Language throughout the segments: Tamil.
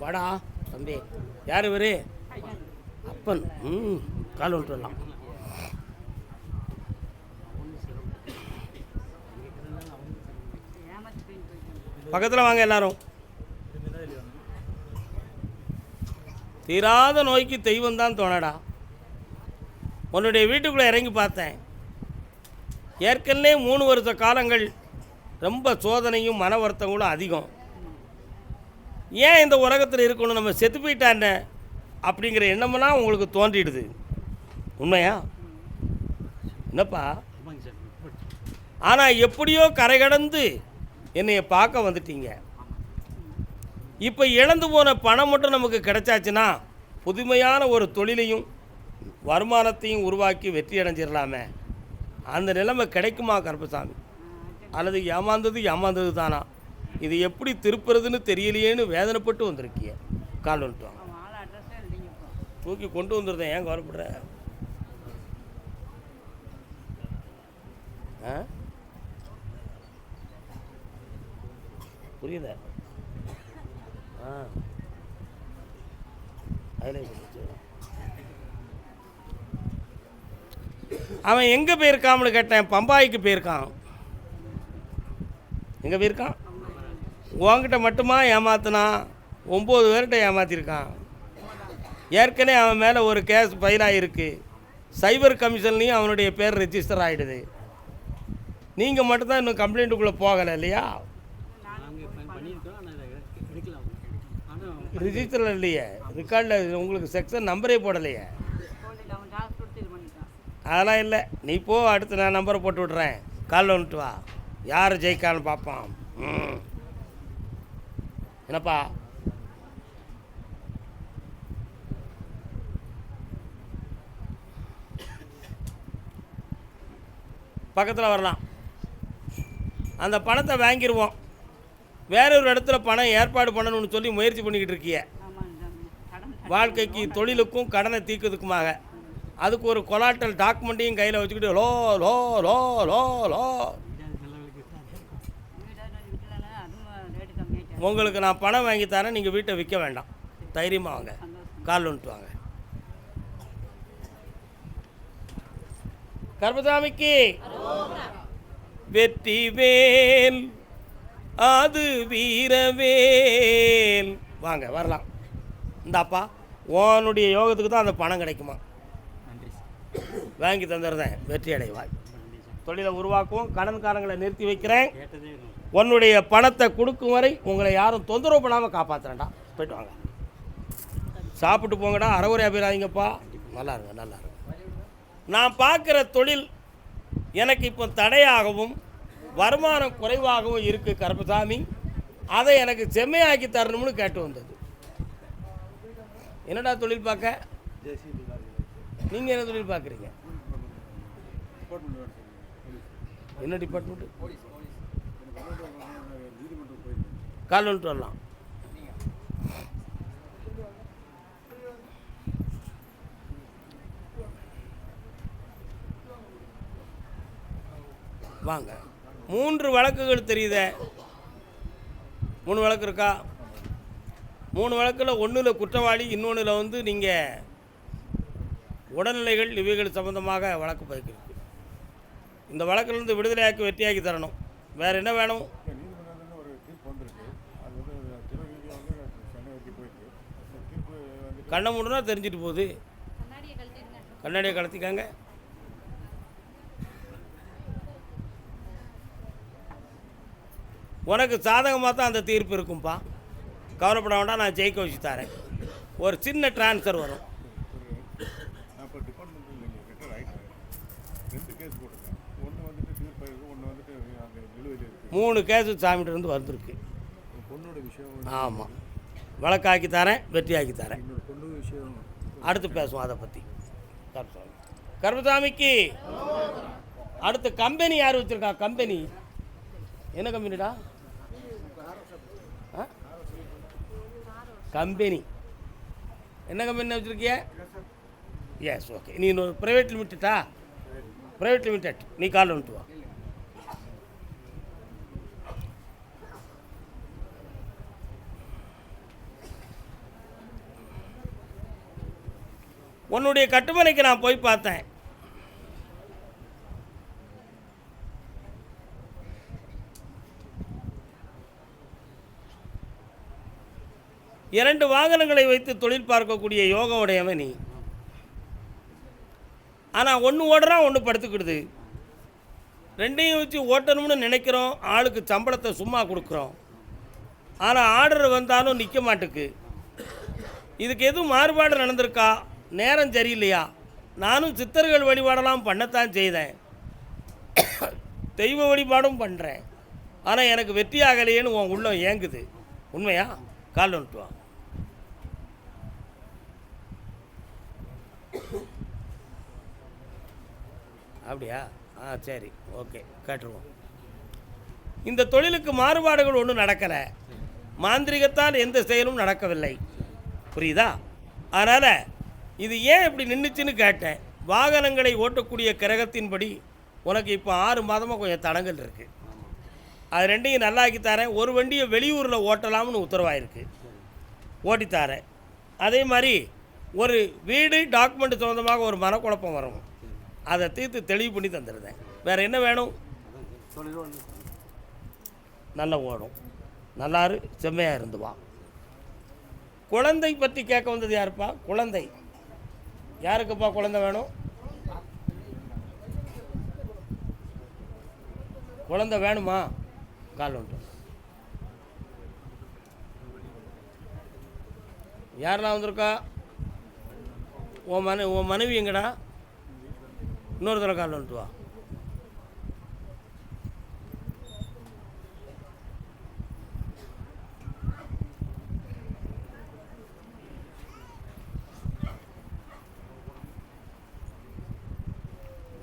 வாடா தம்பி. யார் இவர்? அப்பன். கால் விட்டு வரலாம். பக்கத்தில் வாங்க எல்லாரும். தீராத நோய்க்கு தெய்வம் தான் தோணடா. உன்னுடைய வீட்டுக்குள்ளே இறங்கி பார்த்தேன். ஏற்கனவே 3 வருஷ காலங்கள் ரொம்ப சோதனையும் மன வருத்தங்களும் அதிகம். ஏன் இந்த உலகத்தில் இருக்கணும், நம்ம செத்து போயிட்டாண்ட அப்படிங்கிற எண்ணமெல்லாம் உங்களுக்கு தோன்றிடுது. உண்மையா என்னப்பா? ஆனால் எப்படியோ கரை கடந்து என்னைய பார்க்க வந்துட்டீங்க. இப்போ இழந்து போன பணம் மட்டும் நமக்கு கிடைச்சாச்சுன்னா புதுமையான ஒரு தொழிலையும் வருமானத்தையும் உருவாக்கி வெற்றி அடைஞ்சிடலாமே. அந்த நிலைமை கிடைக்குமா கருப்பசாமி? அல்லது ஏமாந்தது தானா? இது எப்படி திருப்புறதுன்னு தெரியலையேன்னு வேதனைப்பட்டு வந்திருக்கிய. கால் வந்துட்டு வாங்க. தூக்கி கொண்டு வந்துருந்தேன். ஏன் கவலைப்படுற? புரியல. அவன் எங்கே போயிருக்கான்னு கேட்டேன். பம்பாய்க்கு போயிருக்கான். எங்கே போயிருக்கான்? உங்ககிட்ட மட்டுமா ஏமாத்தினான்? 9 பேர்கிட்ட ஏமாற்றிருக்கான். ஏற்கனவே அவன் மேலே ஒரு கேஸ் ஃபைலாகிருக்கு. சைபர் கமிஷன்லேயும் அவனுடைய பேர் ரெஜிஸ்டர் ஆகிடுது. நீங்கள் மட்டும்தான் இன்னும் கம்ப்ளைண்ட்டுக்குள்ளே போகலை இல்லையா? ரிஜிஸ்டரில் இல்லையே, ரெக்கார்டில் உங்களுக்கு செக்ஷன் நம்பரே போடலையே. அதெல்லாம் இல்லை. நீ போ, அடுத்து நான் நம்பரை போட்டு விட்றேன். காலில் வந்துட்டு வா. யார் ஜெயிக்கான்னு பார்ப்பான். என்னப்பா? பக்கத்தில் வரலாம். அந்த பணத்தை வாங்கிடுவோம். வேறொரு இடத்துல பணம் ஏற்பாடு பண்ணணும்னு சொல்லி முயற்சி பண்ணிக்கிட்டு இருக்கிய. வாழ்க்கைக்கு தொழிலுக்கும் கடனை தீர்க்கிறதுக்குமாக அதுக்கு ஒரு கொலாட்டல் டாக்குமெண்ட்டையும் கையில் வச்சுக்கிட்டு low low low low low. உங்களுக்கு நான் பணம் வாங்கி தரேன். நீங்கள் வீட்டை விற்க வேண்டாம். தைரியமாக வாங்க. கால் வந்துட்டு வாங்க. கருப்பசாமிக்கு வெற்றி வேல், அது வீரவேல். வாங்க வரலாம். இந்தாப்பா, உன்னுடைய யோகத்துக்கு தான் அந்த பணம் கிடைக்குமா? வாங்கி தந்துடுறேன். வெற்றி அடைவாய். தொழிலை உருவாக்குவோம். கடன்காரங்களை நிறுத்தி வைக்கிறேன். உன்னுடைய பணத்தை கொடுக்கும் வரை உங்களை யாரும் தொந்தரவு பண்ணாமல் காப்பாற்றுறேன்டா. போய்ட்டு வாங்க. சாப்பிட்டு போங்கடா. அறவுரையாக போயிடாதீங்கப்பா. நல்லா இருங்க, நல்லா இருங்க. நான் பார்க்குற தொழில் எனக்கு இப்போ தடையாகவும் வருமானம் குறைவாகவும் இருக்குது கருப்பசாமி. அதை எனக்கு செம்மையாக்கி தரணும்னு கேட்டு வந்தது. என்னடா தொழில் பார்க்க? நீங்கள் என்ன தொழில் பார்க்குறீங்க? என்ன டிபார்ட்மெண்ட்டு? கால் வந்துட்டு வரலாம். வாங்க. 3 வழக்குகள் தெரியுதே. 3 வழக்கு இருக்கா? 3 வழக்கில் ஒன்றில் குற்றவாளி, இன்னொன்றில் வந்து நீங்கள் உடல்நிலைகள் இவைகள் சம்பந்தமாக வழக்கு பதிக்கிறது. இந்த வழக்கிலிருந்து விடுதலையாக்கி வெற்றியாக்கி தரணும். வேறு என்ன வேணும்? கண்ணை மூடுனா தெரிஞ்சிட்டு போகுது. கண்ணாடியை கலத்திக்காங்க. உனக்கு சாதகமாக தான் அந்த தீர்ப்பு இருக்கும்பா. கவலைப்பட வேண்டாம். நான் ஜெயிக்க வச்சு தரேன். ஒரு சின்ன டிரான்ஸ்ஃபர் வரும். 3 கேஸு சாமிகிட்டேருந்து வந்திருக்கு. ஆமாம், வழக்காக்கி தரேன், வெற்றியாக்கி தரேன். அடுத்து பேசுவோம் அதை பற்றி. கருப்பசாமிக்கு அடுத்து கம்பெனி யார் வச்சுருக்கா? கம்பெனி என்ன கம்பெனிடா? கம்பெனி என்ன கம்பெனி வச்சுருக்கிய? Yes, okay. நீ இன்னொரு ப்ரைவேட் லிமிட்டடா? Private limited. நீ கால் வந்துட்டு வா. உன்னுடைய கட்டுமனைக்கு நான் போய் பார்த்தேன். இரண்டு வாகனங்களை வைத்து தொழில் பார்க்கக்கூடிய யோகம் உடையவன் நீ. ஆனால் ஒன்று ஓடுறான், ஒன்று படுத்துக்கிடுது. ரெண்டையும் வச்சு ஓட்டணும்னு நினைக்கிறோம். ஆளுக்கு சம்பளத்தை சும்மா கொடுக்குறோம். ஆனால் ஆர்டர் வந்தாலும் நிற்க மாட்டுக்கு. இதுக்கு எதுவும் மாறுபாடு நடந்திருக்கா? நேரம் சரியில்லையா? நானும் சித்தர்கள் வழிபாடெல்லாம் பண்ணத்தான் செய்தேன், தெய்வ வழிபாடும் பண்ணுறேன். ஆனால் எனக்கு வெற்றி ஆகலையேன்னு உன் உள்ளம் ஏங்குது. உண்மையா? கால் வந்துட்டு வா. அப்படியா? சரி, ஓகே, கேட்டுருவோம். இந்த தொழிலுக்கு மாறுபாடுகள் ஒன்றும் நடக்கலை. மாந்திரிகத்தால் எந்த செயலும் நடக்கவில்லை. புரியுதா? அதனால் இது ஏன் இப்படி நின்றுச்சுன்னு கேட்டேன். வாகனங்களை ஓட்டக்கூடிய கிரகத்தின்படி உனக்கு இப்போ 6 மாதமாக கொஞ்சம் தடங்கள் இருக்குது. அது ரெண்டையும் நல்லாக்கி தரேன். ஒரு வண்டியை வெளியூரில் ஓட்டலாம்னு உத்தரவாயிருக்கு, ஓட்டித்தாரேன். அதே மாதிரி ஒரு வீடு டாக்குமெண்ட் சம்மந்தமாக ஒரு மனக்குழப்பம் வரும், அதை தீர்த்து தெளிவு பண்ணி தந்துடுறேன். வேறு என்ன வேணும்? நல்லா ஓடும், நல்லாரு, செம்மையாக இருந்து வா. குழந்தை பற்றி கேட்க வந்தது யாருப்பா? குழந்தை யாருக்குப்பா குழந்தை வேணும்? குழந்தை வேணுமா? கால் உண்டு. யாரெல்லாம் வந்திருக்கா? உன் மனைவி எங்கடா? இன்னொரு தடவை கால் வந்துட்டு வா.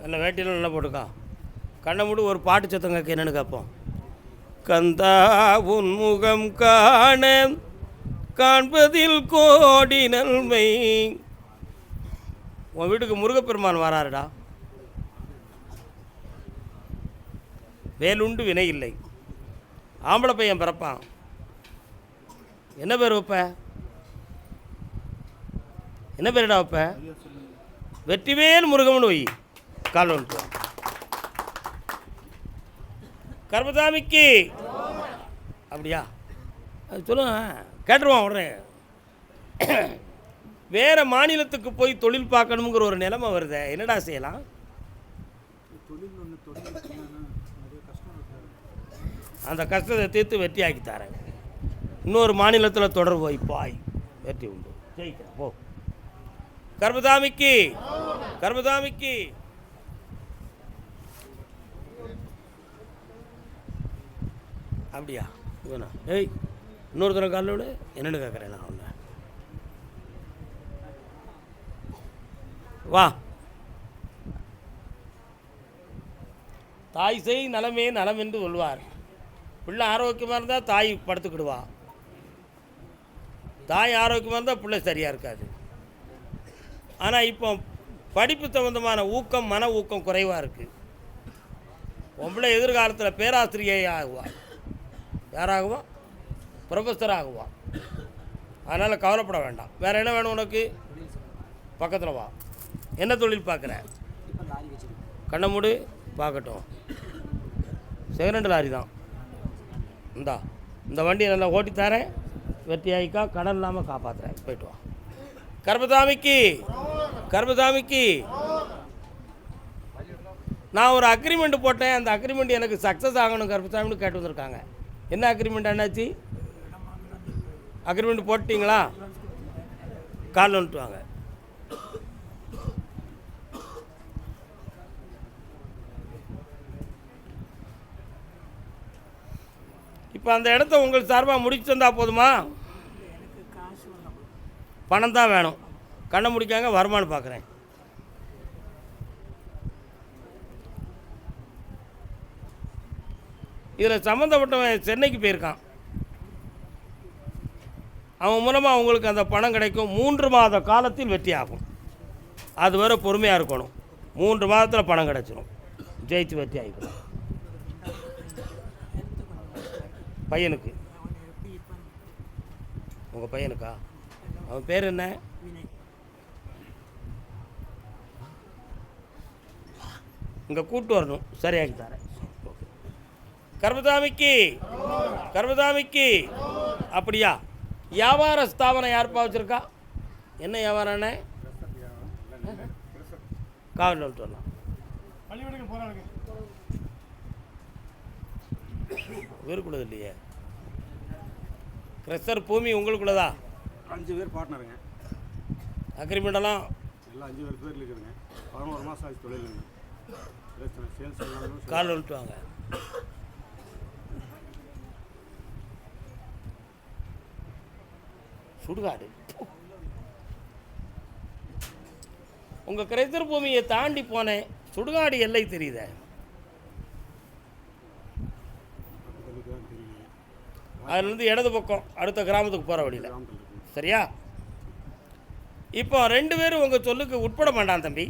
நல்ல வேட்டியில் நல்லா போட்டுக்கா. கண்ணை மூடி ஒரு பாட்டு சத்தம் கேட்க என்னென்னு கேட்போம். கந்தா உன் முகம் காண காண்பதில் கோடி நன்மை. உன் வீட்டுக்கு முருகப்பெருமான் வராருடா. வேலுண்டு வினை இல்லை. ஆம்பளை பையன் பிறப்பான். என்ன பேர் வைப்ப? என்ன பேருடா வைப்ப? வெற்றிவேல் முருகம்னு வை. கால் ஒன்று. கர்மசாமிக்கு அப்படியா? அது சொல்லுங்க, கேட்டுருவான் உடனே. வேறு மாநிலத்துக்கு போய் தொழில் பார்க்கணுங்கிற ஒரு நிலைமை வருது, என்னடா செய்யலாம்? அந்த கஷ்டத்தை தீர்த்து வெற்றி ஆக்கி தரேன். இன்னொரு மாநிலத்தில் தொடர்பு வைப்பாய், வெற்றி உண்டு, ஜெயிக்கிறேன் போ. கர்மசாமிக்கு, கர்மசாமிக்கு. அப்படியா? இவனா? ஏய், இன்னொரு தடவை காலோடு என்னென்னு கேட்குறேன் நான் ஒன்று. வா. தாய் செய் நலமே நலம் என்று சொல்வார். பிள்ளை ஆரோக்கியமாக இருந்தால் தாய் படுத்துக்கிடுவா. தாய் ஆரோக்கியமாக இருந்தால் பிள்ளை சரியாக இருக்காது. ஆனால் இப்போ படிப்பு சம்பந்தமான ஊக்கம், மன ஊக்கம் குறைவாக இருக்குது. உன் பிள்ளை எதிர்காலத்தில் பேராசிரியை ஆகுவாள். யாராகுவா? ப்ரொஃபஸர் ஆகுவா. அதனால் கவலைப்பட வேண்டாம். வேறு என்ன வேணும் உனக்கு? பக்கத்தில் வா. என்ன தொழில் பார்க்குற? கண்ணை மூடு பார்க்கட்டும். செகண்ட் லாரி தான். இந்த வண்டியை நல்லா ஓட்டித்தாரேன், வெற்றியாயிக்கா, கடன் இல்லாமல் காப்பாற்றுறேன். போய்ட்டு வா. கர்மசாமிக்கு, கர்மசாமிக்கு. நான் ஒரு அக்ரிமெண்ட் போட்டேன். அந்த அக்ரிமெண்ட் எனக்கு சக்ஸஸ் ஆகணும் கர்மசாமின்னு கேட்டு வந்திருக்காங்க. என்ன அக்ரிமெண்ட் என்னாச்சு? அக்ரிமெண்ட் போட்டிங்களா? கால் வந்துட்டு வாங்க. இப்போ அந்த இடத்த உங்கள் சார்பாக முடிச்சு தந்தால் போதுமா? பணம் தான் வேணும். கண்ணை முடிக்காங்க, வருமானம் பார்க்குறேன். இதில் சம்மந்தப்பட்டவன் சென்னைக்கு போயிருக்கான். அவன் மூலமாக அவங்களுக்கு அந்த பணம் கிடைக்கும். 3 மாத காலத்தில் வெற்றி ஆகும். அது வரை பொறுமையாக இருக்கணும். 3 மாதத்தில் பணம் கிடைச்சிடும். ஜெயிச்சு வெற்றி ஆகிக்கணும். பையனுக்கு, உங்கள் பையனுக்கா? அவன் பேர் என்ன? இங்கே கூட்டு வரணும், சரியாக்கி தரேன். கர்மசாமிக்கு கர்மசாமிக்கு அப்படியா? வியாபார ஸ்தாபனம் யாருப்பா வச்சுருக்கா? என்ன வியாபாரண்ணே? காவல் வரலாம். வேறுக்குள்ளது இல்லையே. கிரஷர் பூமி உங்களுக்குள்ளதா? 5 பேர் பார்ட்னருங்க. அக்ரிமெண்டெல்லாம் எல்லாம் 5 பேர் இருக்குதுங்க. 11 மாதம் ஆச்சு தொழிலுங்க. சேல்ஸ் கால் வந்துட்டு வாங்க. சுடுகாடு உங்கள் கிரைத்தர் பூமியை தாண்டி போனேன், சுடுகாடு எல்லை தெரியுத. அதுலேருந்து இடது பக்கம் அடுத்த கிராமத்துக்கு போகிற வழியில், சரியா? இப்போ 2 பேரும் உங்கள் சொல்லுக்கு உட்பட மாட்டான் தம்பி.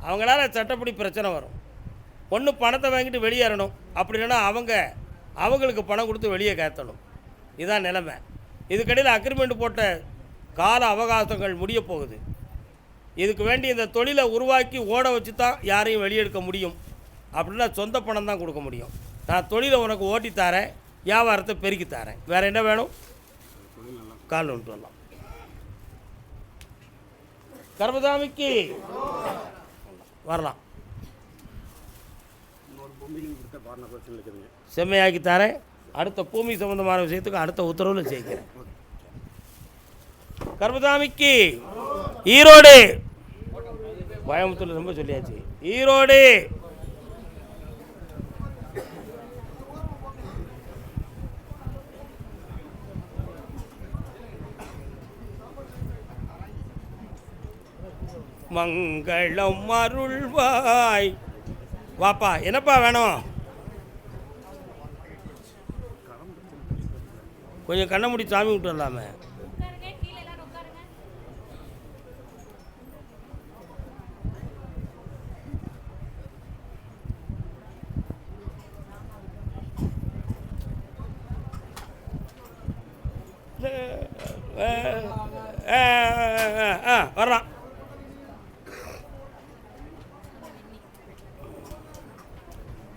அவங்களால சட்டப்படி பிரச்சனை வரும். ஒன்று பணத்தை வாங்கிட்டு வெளியேறணும், அப்படி இல்லைன்னா அவங்களுக்கு பணம் கொடுத்து வெளியே கேத்தணும். இதுதான் நிலைமை. இதுக்கடையில் அக்ரிமெண்ட் போட்ட கால அவகாசங்கள் முடிய போகுது. இதுக்கு வேண்டி இந்த தொழிலை உருவாக்கி ஓட வச்சு தான் யாரையும் வெளியெடுக்க முடியும். அப்படின்னா சொந்த பணம் தான் கொடுக்க முடியும். நான் தொழிலை உனக்கு ஓட்டி தரேன், வியாபாரத்தை பெருக்கி தரேன். வேறு என்ன வேணும்? கால் வந்துட்டு வரலாம். கர்மசாமிக்கு வரலாம். செம்மையாக்கி தரேன். அடுத்த பூமி சம்பந்தமான விஷயத்துக்கு அடுத்த உத்தரவில் செய்கிறேன். கர்மசாமிக்கு ஈரோடு, கோயம்புத்தூர் ரொம்ப சொல்லியாச்சு. ஈரோடு மங்களம் அருள்வாய். வாப்பா, என்னப்பா வேணும்? கொஞ்சம் கண்ணை மூடி சாமி விட்டு வரலாமே. வரலாம்.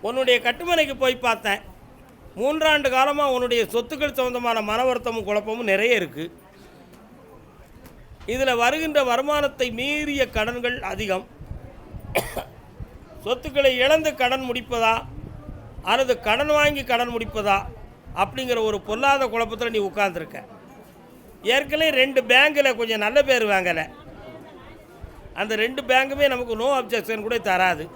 உன்னுடைய கட்டுமனைக்கு போய் பார்த்தேன். 3 ஆண்டு காலமாக உன்னுடைய சொத்துக்கள் சம்பந்தமான மன வருத்தமும் குழப்பமும் நிறைய இருக்குது. இதில் வருகின்ற வருமானத்தை மீறிய கடன்கள் அதிகம். சொத்துக்களை இழந்து கடன் முடிப்பதா அல்லது கடன் வாங்கி கடன் முடிப்பதா அப்படிங்கிற ஒரு பொல்லாத குழப்பத்தில் நீ உட்கார்ந்துருக்க. ஏற்கனவே 2 பேங்கில் கொஞ்சம் நல்ல பேர் வாங்கலை. அந்த 2 பேங்குமே நமக்கு நோ அப்ஜெக்ஷன் கூட தராது.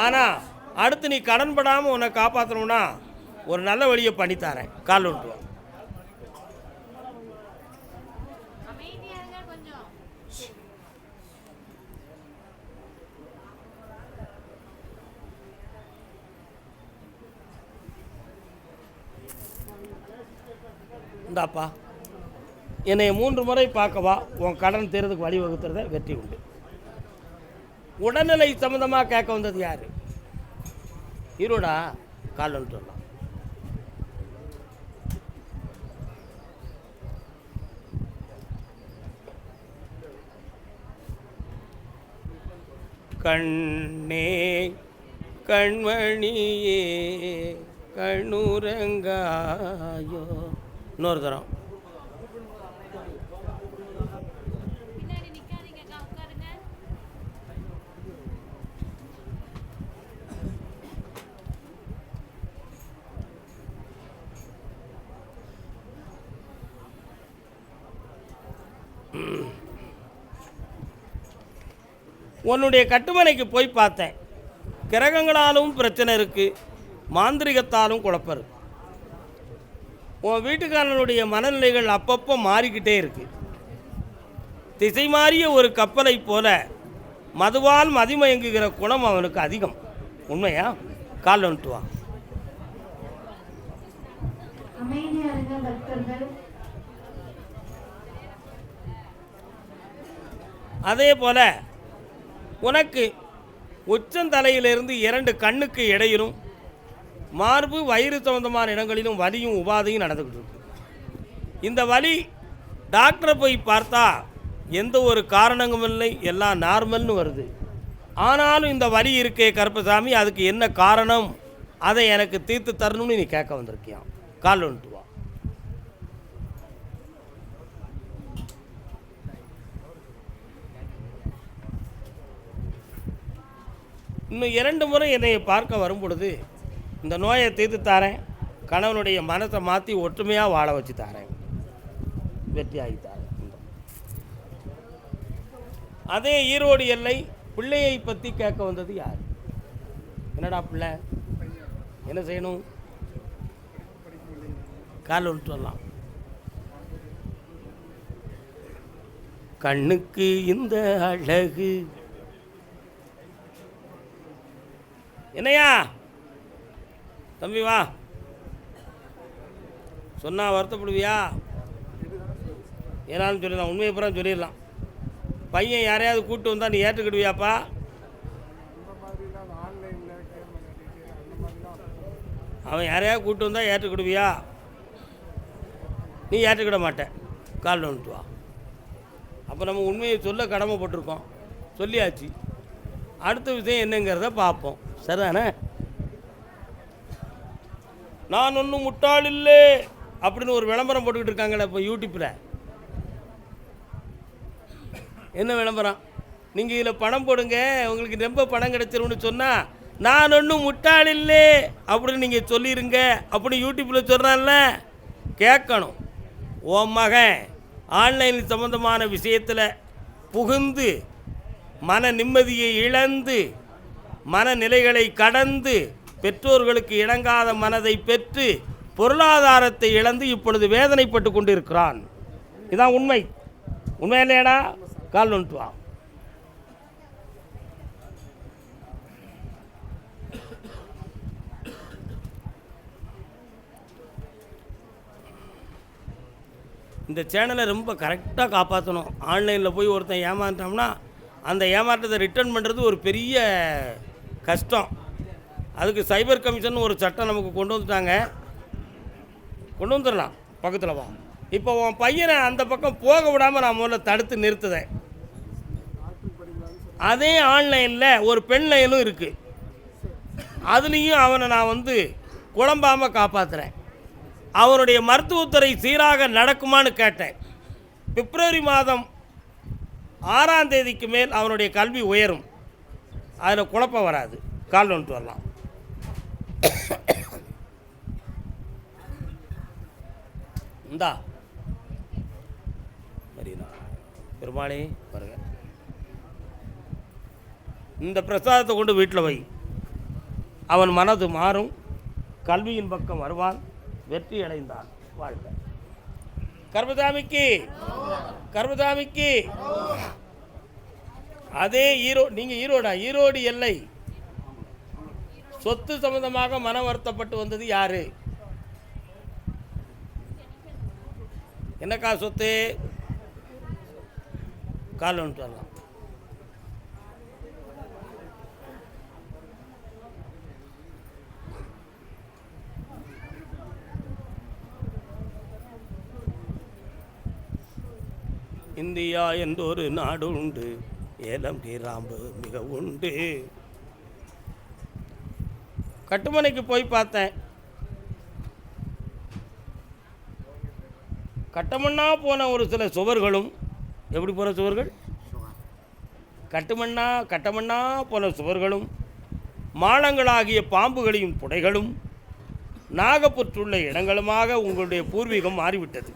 ஆனால் அடுத்து நீ கடன் படாமல் உன்னை காப்பாற்றணும்னா ஒரு நல்ல வழியை பண்ணித்தரேன். கால் விட்டுருவோம். இந்தாப்பா, என்னை 3 முறை பார்க்கவா, உன் கடன் தீர்றதுக்கு வழி வகுத்துறத வெற்றி உண்டு. உடல்நிலை சம்மந்தமாக கேட்க வந்தது யார்? ஈரோடா? கால் வந்துட்டு வரலாம். கண்ணே கண்மணியே கண்ணுரங்காயோ. இன்னொரு தரம். உன்னுடைய கட்டுமனைக்கு போய் பார்த்தேன். கிரகங்களாலும் பிரச்சனை இருக்குது, மாந்திரிகத்தாலும் குழப்பம் இருக்குது. உன் வீட்டுக்காரனுடைய மனநிலைகள் அப்பப்போ மாறிக்கிட்டே இருக்குது. திசை மாறிய ஒரு கப்பலை போல மதுவால் மதிமயங்குகிற குணம் அவனுக்கு அதிகம். உண்மையா? கால் வந்துட்டு வா. அதே போல உனக்கு உச்சந்தலையிலிருந்து 2 கண்ணுக்கு இடையிலும் மார்பு வயிறு சம்பந்தமான இடங்களிலும் வலியும் உபாதையும் நடந்துக்கிட்டு இருக்கு. இந்த வலி டாக்டரை போய் பார்த்தா எந்த ஒரு காரணமும் இல்லை, எல்லாம் நார்மல்னு வருது. ஆனாலும் இந்த வலி இருக்கே கருப்பசாமி, அதுக்கு என்ன காரணம், அதை எனக்கு தீர்த்து தரணும்னு நீ கேட்க வந்திருக்கியான். கால் வந்துட்டு வா. இன்னும் 2 முறை என்னை பார்க்க வரும் பொழுது இந்த நோயை தீர்த்து தாரேன், கணவனுடைய மனசை மாற்றி ஒற்றுமையாக வாழ வச்சு தாரேன், வெற்றியாகி தாரேன். அதே ஈரோடு எல்லை பிள்ளையை பற்றி கேட்க வந்தது யார்? என்னடா பிள்ளை என்ன செய்யணும்? கால் விட்டு வரலாம். கண்ணுக்கு இந்த அழகு என்னையா தம்பி வா, சொன்னா வருத்தப்படுவியா? ஏனாலும் சொல்லிடலாம், உண்மையை பூரா சொல்லிடலாம். பையன் யாரையாவது கூப்பிட்டு வந்தால் நீ ஏற்றுக்கிடுவியாப்பா? அவன் யாரையாவது கூப்பிட்டு வந்தால் ஏற்றுக்கிடுவியா? நீ ஏற்றுக்கிட மாட்டேன். கால் வந்துட்டு வா. அப்போ நம்ம உண்மையை சொல்ல கடமைப்பட்டிருக்கோம், சொல்லியாச்சு. அடுத்த விஷயம் என்னங்கிறத பார்ப்போம். சரிதானே? நான் ஒன்றும் முட்டாள் இல்லை அப்படின்னு ஒரு விளம்பரம் போட்டுக்கிட்டு இருக்காங்களே இப்போ யூடியூப்பில். என்ன விளம்பரம்? நீங்கள் இதில் பணம் போடுங்க, உங்களுக்கு ரொம்ப பணம் கிடைச்சிரும்னு சொன்னால் நான் ஒன்றும் முட்டாள் இல்லை அப்படின்னு நீங்கள் சொல்லிடுங்க அப்படின்னு யூடியூப்பில் சொல்கிறான்ல, கேட்கணும். உன் மகன் ஆன்லைன் சம்மந்தமான விஷயத்தில் புகுந்து மன நிம்மதியை இழந்து மனநிலைகளை கடந்து பெற்றோர்களுக்கு இணங்காத மனதை பெற்று பொருளாதாரத்தை இழந்து இப்பொழுது வேதனைப்பட்டு கொண்டு இருக்கிறான். இதுதான் உண்மை. உண்மை இல்லையாடா? கால் வந்துட்டு வா. இந்த சேனலை ரொம்ப கரெக்டாக காப்பாற்றணும். ஆன்லைனில் போய் ஒருத்தன் ஏமாற்றோம்னா அந்த ஏமாற்றத்தை ரிட்டர்ன் பண்ணுறது ஒரு பெரிய கஷ்டம். அதுக்கு சைபர் கமிஷன் ஒரு சட்டம் நமக்கு கொண்டு வந்துட்டாங்க. கொண்டு வந்துடலாம், பக்கத்தில் வா. இப்போ உன் பையனை அந்த பக்கம் போக விடாமல் நான் முதல்ல தடுத்து நிறுத்துதேன். அதே ஆன்லைனில் ஒரு பெண் லைனும் இருக்குது, அதுலேயும் அவனை நான் குழம்பாமல் காப்பாற்றுறேன். அவனுடைய மருத்துவத்துறை சீராக நடக்குமான்னு கேட்டேன். பிப்ரவரி மாதம் 6ஆம் தேதிக்கு மேல் அவனுடைய கல்வி உயரும், அதில் குழப்பம் வராது. கால் வந்துட்டு வரலாம். இந்தா சரிண்ணா பெருமாளே பாருங்க, இந்த பிரசாதத்தை கொண்டு வீட்டில் வை. அவன் மனது மாறும், கல்வியின் பக்கம் வருவான், வெற்றி அடைந்தான். வாழ்க. கர்மசாமிக்கு கர்மசாமிக்கு. அதே நீங்கள் ஈரோடா? ஈரோடு எல்லை சொத்து சம்பந்தமாக மன வருத்தப்பட்டு வந்தது யாரு? என்னக்கா சொத்து? கால் வந்துட்டு வரலாம். இந்தியா என்றொரு நாடு உண்டு, ஏலம் கிராம்பு மிக உண்டு. கட்டுமனைக்கு போய் பார்த்தேன். கட்டமண்ணா போன ஒரு சில சுவர்களும், எப்படி போன சுவர்கள்? கட்டமண்ணா போன சுவர்களும் மாளங்களாகிய பாம்புகளையும் புடைகளும் நாகப்புற்றுள்ள இடங்களுமாக உங்களுடைய பூர்வீகம் மாறிவிட்டது.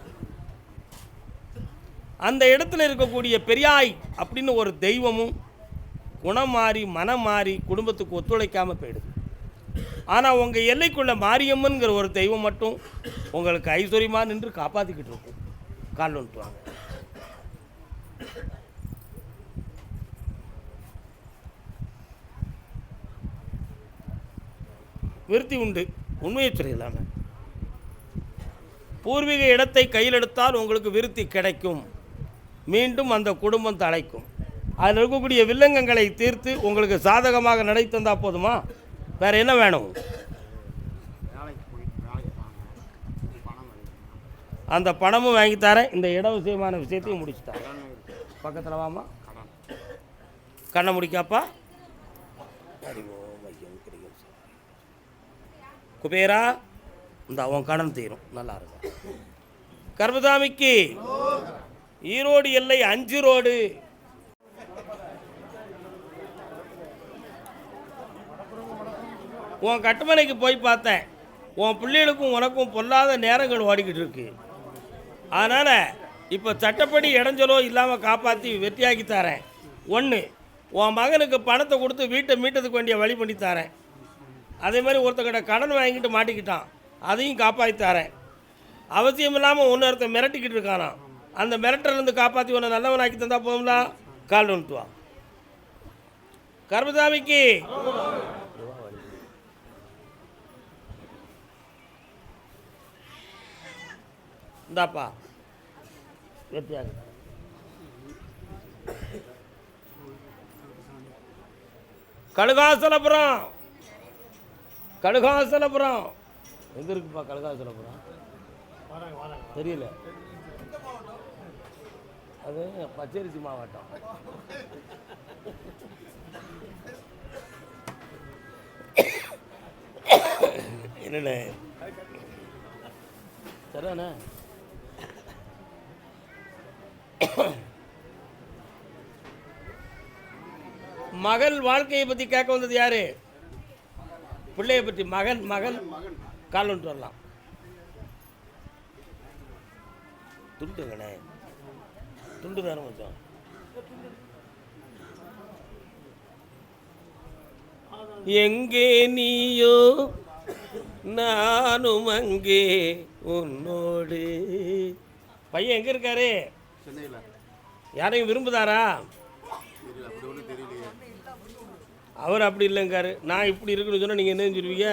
அந்த இடத்துல இருக்கக்கூடிய பெரியாய் அப்படின்னு ஒரு தெய்வமும் குணம் மாறி மனம் மாறி குடும்பத்துக்கு ஒத்துழைக்காமல் போயிடுது. ஆனால் உங்கள் எல்லைக்குள்ள மாரியம்மன்கிற ஒரு தெய்வம் மட்டும் உங்களுக்கு ஐஸ்வர்யமாக நின்று காப்பாற்றிக்கிட்டு இருக்கும். கால் வந்துட்டு வாங்க. விருத்தி உண்டு, உண்மையை சொல்லிடலாமே. பூர்வீக இடத்தை கையில் எடுத்தால் உங்களுக்கு விருத்தி கிடைக்கும், மீண்டும் அந்த குடும்பம் தழைக்கும். அதில் இருக்கக்கூடிய வில்லங்கங்களை தீர்த்து உங்களுக்கு சாதகமாக நடை தந்தால் போதுமா? வேறு என்ன வேணும்? அந்த பணமும் வாங்கி தரேன், இந்த இட விஷயமான விஷயத்தையும் முடிச்சு தரேன். பக்கத்தில் வாமா. கண்ணை முடிக்காப்பா. அறிவோம் ஐயம் கிடைக்கும். குபேரா இந்த அவன் கடன் தீரும். நல்லா இருக்கும். கர்மசாமிக்கு ஈரோடு எல்லை 5 ரோடு. உன் கட்டுமனைக்கு போய் பார்த்தேன். உன் பிள்ளைகளுக்கும் உனக்கும் பொல்லாத நேரங்கள் ஓடிக்கிட்டு இருக்கு. அதனால் இப்போ சட்டப்படி இடைஞ்சலோ இல்லாமல் காப்பாற்றி வெற்றியாக்கி தரேன். 1, உன் மகனுக்கு பணத்தை கொடுத்து வீட்டை மீட்டதுக்கு வேண்டிய வழி பண்ணி தரேன். அதே மாதிரி ஒருத்தக்கிட்ட கடன் வாங்கிட்டு மாட்டிக்கிட்டான், அதையும் காப்பாற்றி தரேன். அவசியம் இல்லாமல் ஒருத்த மிரட்டிக்கிட்டு இருக்கானா, அந்த மிரட்டிலேருந்து காப்பாற்றி உன்னை நல்லவனாக்கி தந்தா போகும்ல. கால் வந்துட்டு வா. கர்மசாமிக்கு இந்தாப்பா வெற்றியாக. கழுகாசலபுரம். கழுகாசலபுரம் எங்கே இருக்குப்பா? கழுகாசலபுரம் தெரியல. அது பச்சரிசி மாவட்டம். என்னண்ணே சரிண்ணே. மகள் வாழ்க்கையை பற்றி கேட்க வந்தது யாரு? பிள்ளையை பற்றி. மகன் மகன் கால் வந்துட்டு வரலாம். துண்டுங்கண்ணே, துண்டு தானே கொஞ்சம். எங்கே நீயோ நானும் அங்கே உன்னோடு. பையன் எங்கே இருக்காரு? சென்னையில். யாரையும் விரும்புதாரா? அப்படி ஒன்றும் தெரியலையே. அவர் அப்படி இல்லைங்காரு. நான் இப்படி இருக்குன்னு சொன்னால் நீங்கள் என்ன சொல்லுவீங்க?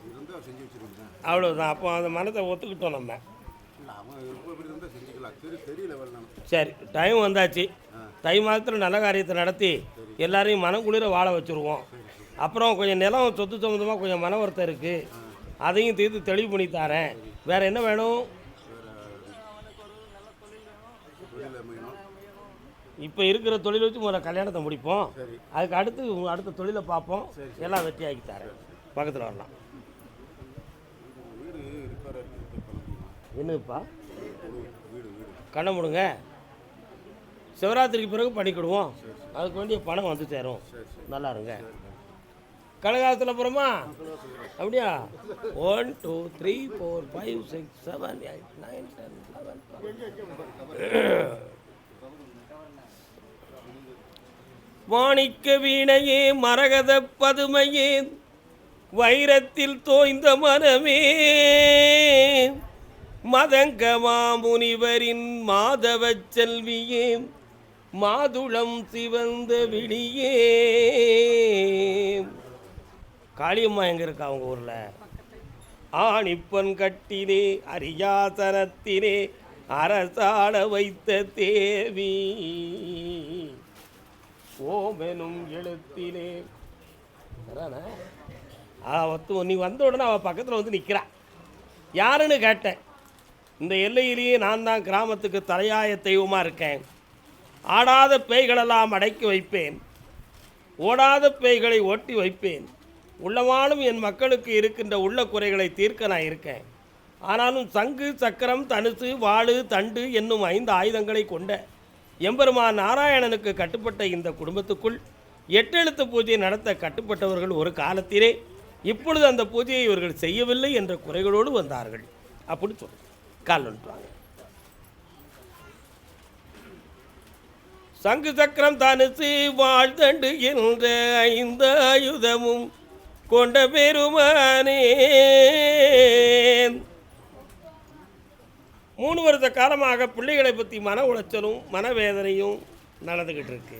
இருந்தால் செஞ்சு வச்சுருக்கேன். அவ்வளோதான். அப்போ அந்த மனத்தை ஒத்துக்கிட்டோம் நம்ம. அவன் இப்படி இருந்தால் செஞ்சுக்கலாம். தெரியல. சரி, டைம் வந்தாச்சு. தை மாதத்தில் நல்ல காரியத்தை நடத்தி எல்லாரையும் மனம் குளிர வாழ வச்சுருவோம். அப்புறம் கொஞ்சம் நிலம் சொத்து சம்மந்தமாக கொஞ்சம் மன வருத்தம் இருக்குது, அதையும் தீர்த்து தெளிவு பண்ணி தரேன். வேறு என்ன வேணும்? இப்போ இருக்கிற தொழில் வச்சு முதல்ல கல்யாணத்தை முடிப்போம். அதுக்கு அடுத்த தொழிலை பார்ப்போம். எல்லாம் வெற்றியாக்கி தரேன். பக்கத்தில் வரலாம். என்னப்பா கண்ணை முடுங்க. சிவராத்திரிக்கு பிறகு பண்ணிக்கிடுவோம். அதுக்கு வேண்டிய பணம் வந்து சேரும். நல்லா இருங்க. கழகாசலபுரமா? அப்படியா? 1 2 3 4 5 6 7 8 9 10 11 மாணிக்க வீணையே மரகத பதுமையே வைரத்தில் தோய்ந்த மனமே மதங்கமா முனிவரின் மாதவ செல்வியே மாதுளம் சிவந்த விழியே. காளியம்மா எங்கே இருக்கா அவங்க ஊரில்? ஆணிப்பன் கட்டிலே அரியாசனத்திலே அரசாட வைத்த தேவி ஓமெனும் எழுத்திலே. நீ வந்த உடனே அவள் பக்கத்தில் வந்து நிற்கிறா. யாருன்னு கேட்டேன். இந்த எல்லையிலேயே நான் தான் கிராமத்துக்கு தலையாய தெய்வமாக இருக்கேன். ஆடாத பேய்களெல்லாம் அடக்கி வைப்பேன், ஓடாத பேய்களை ஓட்டி வைப்பேன். உள்ளவாலும் என் மக்களுக்கு இருக்கின்ற உள்ள குறைகளை தீர்க்க நான் இருக்கேன். ஆனாலும் சங்கு சக்கரம் தனுசு வாளு தண்டு என்னும் 5 ஆயுதங்களை கொண்ட எம்பெருமான் நாராயணனுக்கு கட்டுப்பட்ட இந்த குடும்பத்துக்குள் 8 எழுத்து பூஜை நடத்த கட்டுப்பட்டவர்கள் ஒரு காலத்திலே இப்பொழுது அந்த பூஜையை இவர்கள் செய்யவில்லை என்ற குறைகளோடு வந்தார்கள். அப்படி சொல்ல கால் வந்துட்டாங்க. சங்கு சக்கரம் தனுசு வாழ்தண்டு என்ற 5 ஆயுதமும் கொண்ட பெருமானே 3 வருட காலமாக பிள்ளைகளை பற்றி மன உளைச்சலும் மனவேதனையும் நடந்துக்கிட்டு இருக்கு.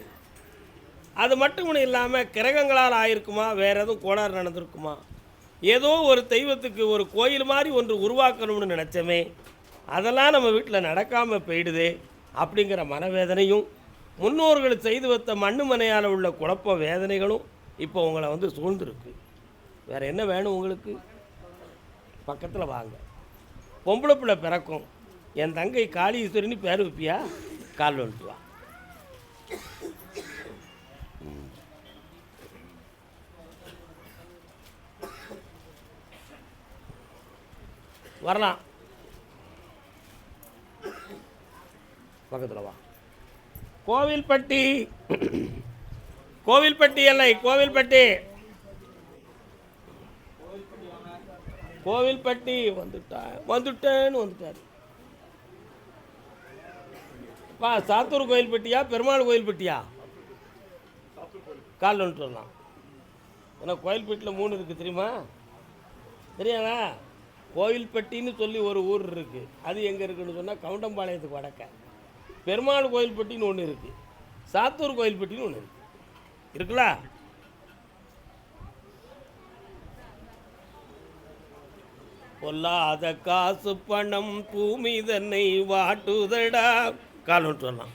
அது மட்டும் இல்லாமல் கிரகங்களால் ஆயிருக்குமா, வேறு எதுவும் கோளாறு நடந்திருக்குமா, ஏதோ ஒரு தெய்வத்துக்கு ஒரு கோயில் மாதிரி ஒன்று உருவாக்கணும்னு நினச்சோமே, அதெல்லாம் நம்ம வீட்டில் நடக்காமல் போயிடுது அப்படிங்கிற மனவேதனையும் முன்னோர்கள் செய்து வைத்த மண்ணு மனையால் உள்ள குழப்ப வேதனைகளும் இப்போ உங்களை வந்து சூழ்ந்துருக்கு. வேறு என்ன வேணும் உங்களுக்கு? பக்கத்தில் வாங்க. பொம்பளை பிள்ளை பிறக்கும். என் தங்கை காளீஸ்வரின்னு பேர் வைப்பியா? கால் வந்துட்டு வா. வரலாம். பக்கத்தில் வா. கோவில்பட்டி, கோவில்பட்டி எல்லை, கோவில்பட்டி, கோவில்பட்டி வந்துட்டேன்னு வந்துட்டார். பா சாத்தூர் கோயில்பட்டியா பெருமாள் கோயில்பட்டியா? காலில் வந்துட்டு வரலாம். ஏன்னா கோயில்பட்டியில் 3 இருக்குது தெரியுமா? தெரியாதா? கோயில்பட்டின்னு சொல்லி ஒரு ஊர் இருக்குது. அது எங்கே இருக்குன்னு சொன்னால் கவுண்டம்பாளையத்துக்கு வடக்க. பெருமாள் கோயில்பட்டின்னு ஒன்று இருக்குது, சாத்தூர் கோயில்பட்டின்னு ஒன்று இருக்குது. இருக்குல்ல? பொல்லாத காசு பணம் பூமி தன்னை வாட்டுதடா. கால் விட்டு வரலாம்.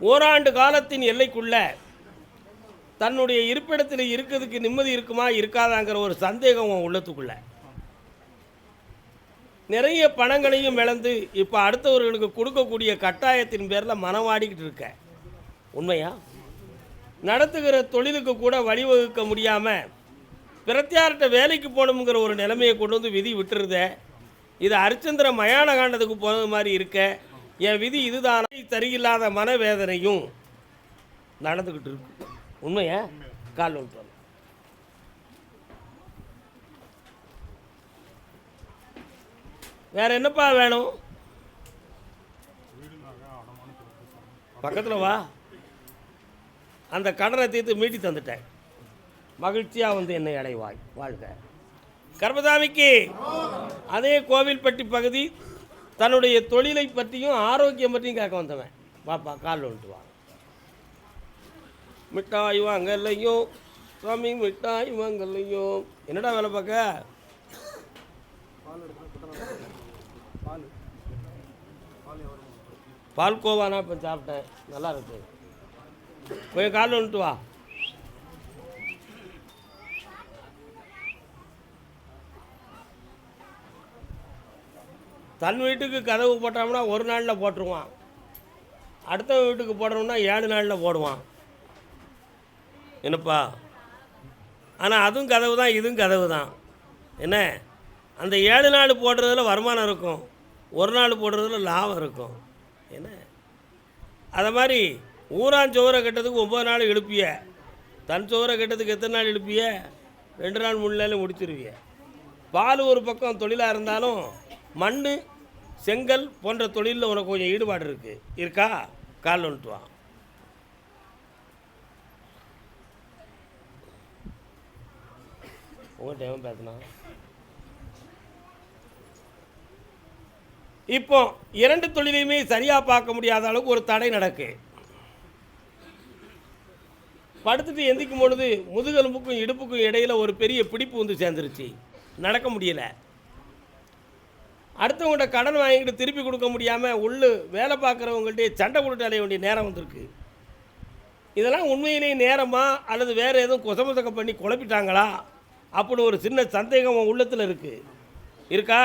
ஓராண்டு காலத்தின் எல்லைக்குள்ள தன்னுடைய இருப்பிடத்தில் இருக்கிறதுக்கு நிம்மதி இருக்குமா இருக்காதாங்கிற ஒரு சந்தேகம் உள்ளத்துக்குள்ள. நிறைய பணங்களையும் இழந்து இப்போ அடுத்தவர்களுக்கு கொடுக்கக்கூடிய கட்டாயத்தின் பேரில் மனவாடிக்கிட்டு இருக்க. உண்மையா? நடத்துகிற தொழிலுக்கு கூட வழிவகுக்க முடியாமல் பிரத்தியார்கிட்ட வேலைக்கு போகணுங்கிற ஒரு நிலைமையை கொண்டு வந்து விதி விட்டுருத. இது அரிச்சந்திர மயான காண்டத்துக்கு போனது மாதிரி இருக்க. என் விதி இதுதான் சரியில்லாத மனவேதனையும் நடந்துக்கிட்டு இருக்கு. உண்மையா? கால் விட்டு வேற என்னப்பா வேணும்? பக்கத்தில் வா. அந்த கடனை தீர்த்து மீட்டி தந்துட்டேன். மகிழ்ச்சியாக வந்து என்னை அடைவாய். வாழ்க. கர்மசாமிக்கு அதே கோவில்பட்டி பகுதி தன்னுடைய தொழிலை பற்றியும் ஆரோக்கியம் பற்றியும் கேட்க வந்தவன். வாப்பா கால் வந்துட்டு வா. மிட்டாய் வாங்கலையும் சுவாமி மிட்டாய் வாங்கலையும். என்னடா வேலை பார்க்க? பால்கோவானா இப்போ சாப்பிட்டேன், நல்லா இருக்கு. கொஞ்சம் கால் வந்துட்டு வா. தன் வீட்டுக்கு கதவு போட்டோம்னா ஒரு நாளில் போட்டுருவான். அடுத்த வீட்டுக்கு போடணும்னா 7 நாளில் போடுவான். என்னப்பா? ஆனால் அதுவும் கதவு தான், இதுவும் கதவு தான். என்ன? அந்த 7 நாள் போடுறதுல வருமானம் இருக்கும், ஒரு நாள் போடுறதுல லாபம் இருக்கும். என்ன? அதை மாதிரி ஊராஞ்சோரை கட்டத்துக்கு 9 நாள் எழுப்பிய, தன் சோரை கட்டத்துக்கு எத்தனை நாள் எழுப்பிய? 2 நாள் 3 நாள் முடிச்சிருவிய. பால் ஒரு பக்கம் தொழிலாக இருந்தாலும் மண் செங்கல் போன்ற தொழிலில் உனக்கு கொஞ்சம் ஈடுபாடு இருக்கா? கால் வந்துட்டு வா. உங்கள் டைம் பேசினா இப்போ 2 தொழிலையுமே சரியாக பார்க்க முடியாத அளவுக்கு ஒரு தடை நடக்கு. படுத்துட்டு எந்திக்கும் பொழுது முதுகெலும்புக்கும் இடுப்புக்கும் இடையில் ஒரு பெரிய பிடிப்பு வந்து சேர்ந்துருச்சு, நடக்க முடியல. அடுத்தவங்கள்ட்ட கடன் வாங்கிட்டு திருப்பி கொடுக்க முடியாமல் உள்ளு வேலை பார்க்குறவங்கள்ட்டே சண்டை கொடுத்து அடைய வேண்டிய நேரம் வந்திருக்கு. இதெல்லாம் உண்மையிலேயே நேரமா அல்லது வேறு எதுவும் கொசமசக்க பண்ணி குழப்பிட்டாங்களா அப்படின்னு ஒரு சின்ன சந்தேகம் உன் உள்ளத்தில் இருக்கா?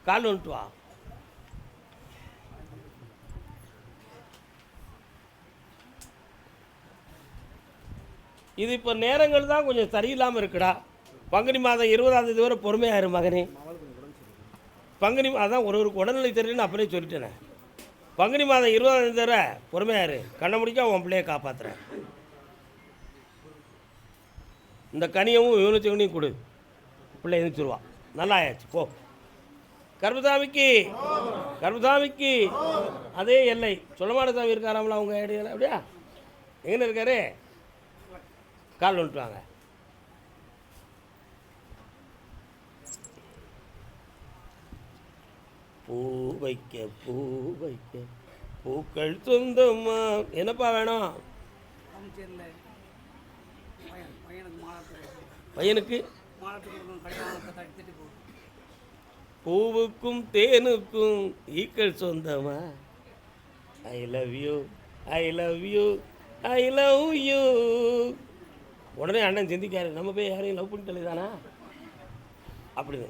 கால் வந்துட்டு வா. இது இப்போ நேரங்கள் தான் கொஞ்சம் சரியில்லாமல் இருக்குடா. பங்குனி மாதம் 20ஆம் தேதி வரை பொறுமையாயிரு மகனே. பங்குனி அதான் ஒருவருக்கு உடல்நிலை தெரியலன்னு அப்படியே சொல்லிட்டேனே. பங்குனி மாதம் 20ஆம் தேதி வரை பொறுமையாயிரு. கண்ணை முடிக்க உன் பிள்ளையை காப்பாற்றுறேன். இந்த கனியவும் யூனிச்சவனையும் கொடு, பிள்ளை எழுந்திரிச்சிருவா. நல்லா ஆயாச்சு போ. கர்மசாமிக்கு அதே எல்லை. சொல்லமாட சாமி இருக்காராம்ல அவங்க ஐடியாவில்? அப்படியா? எங்கே இருக்காரு? கால் வந்துட்டு வாங்க. பூ வைக்க பூக்கள் சொந்தமா. என்னப்பா வேணும்? பையனுக்கு பூவுக்கும் தேனுக்கும் ஈக்கள் சொந்தமா. I love you I love you I love you. உடனே அண்ணன் சிந்திக்காரு, நம்ம போய் யாரையும் லவ் பண்ணிட்டு தானா அப்படின்னு.